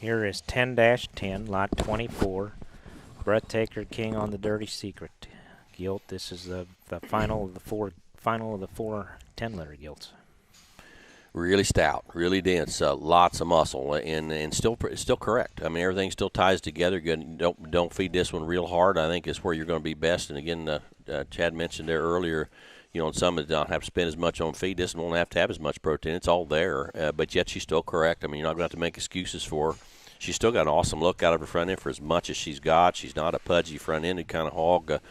Here is 10-10, lot 24. Breathtaker King on the Dirty Secret gilt. This is the final of the four 10-liter gilts. Really stout, really dense, lots of muscle, and still correct. I mean, everything still ties together good. Don't feed this one real hard. I think is where you're going to be best. And again, Chad mentioned there earlier, some that don't have to spend as much on feed. This one won't have to have as much protein. It's all there, but yet she's still correct. I mean, you're not going to have to make excuses for her. She's still got an awesome look out of her front end for as much as she's got. She's not a pudgy front-ended kind of hog.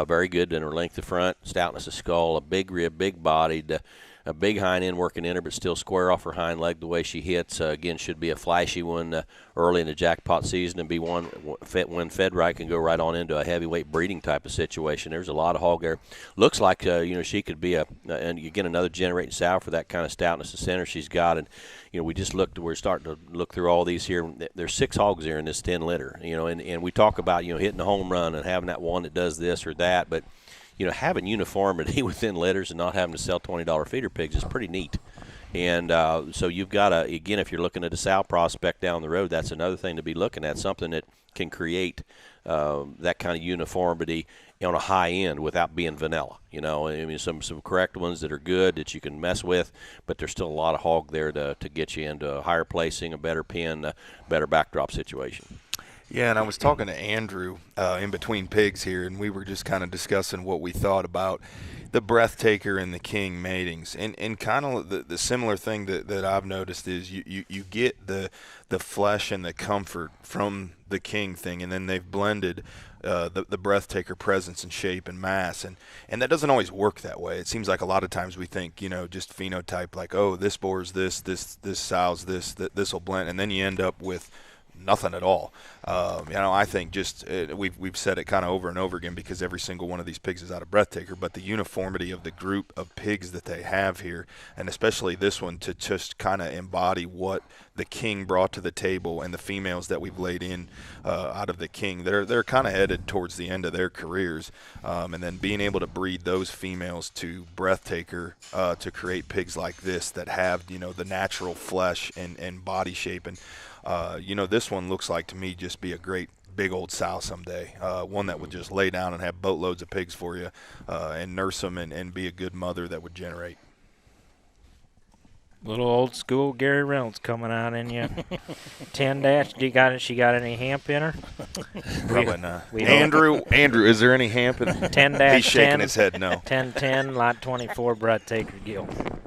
Very good in her length of front, stoutness of skull, a big rib, big bodied, a big hind end working in her, but still square off her hind leg the way she hits. Again, should be a flashy one early in the jackpot season, and be one when fed right can go right on into a heavyweight breeding type of situation. There's a lot of hog there. Looks like she could be and again another generating sow for that kind of stoutness of center she's got. And we just we're starting to look through all these here. There's 6 hogs here in this 10-liter. And we talk about hitting a home run and having that one that does this or that, but having uniformity within litters and not having to sell $20 feeder pigs is pretty neat. And so you've got to, again, if you're looking at a sow prospect down the road, that's another thing to be looking at, something that can create that kind of uniformity on a high end without being vanilla. I mean, some correct ones that are good that you can mess with, but there's still a lot of hog there to get you into a higher placing, a better pen, a better backdrop situation. Yeah, and I was talking to Andrew in between pigs here, and we were just kind of discussing what we thought about the Breathtaker and the King matings. And kind of the similar thing that I've noticed is you get the flesh and the comfort from the King thing, and then they've blended the Breathtaker presence and shape and mass. And that doesn't always work that way. It seems like a lot of times we think, just phenotype, like, oh, this boar's this sow's this will blend, and then you end up with nothing at all. I think just we've said it kind of over and over again because every single one of these pigs is out of Breathtaker, but the uniformity of the group of pigs that they have here, and especially this one, to just kind of embody what the King brought to the table, and the females that we've laid in out of the King, they're kind of headed towards the end of their careers, and then being able to breed those females to Breathtaker to create pigs like this that have the natural flesh and body shape. And this one looks like to me just be a great big old sow someday, one that would just lay down and have boatloads of pigs for you and nurse them and be a good mother that would generate. Little old school Gary Reynolds coming out in you. 10-. She got any hamp in her? Probably not. Andrew, is there any hamp in her? 10-. He's shaking his head no. 10-10, lot 24, Breathtaker gilt.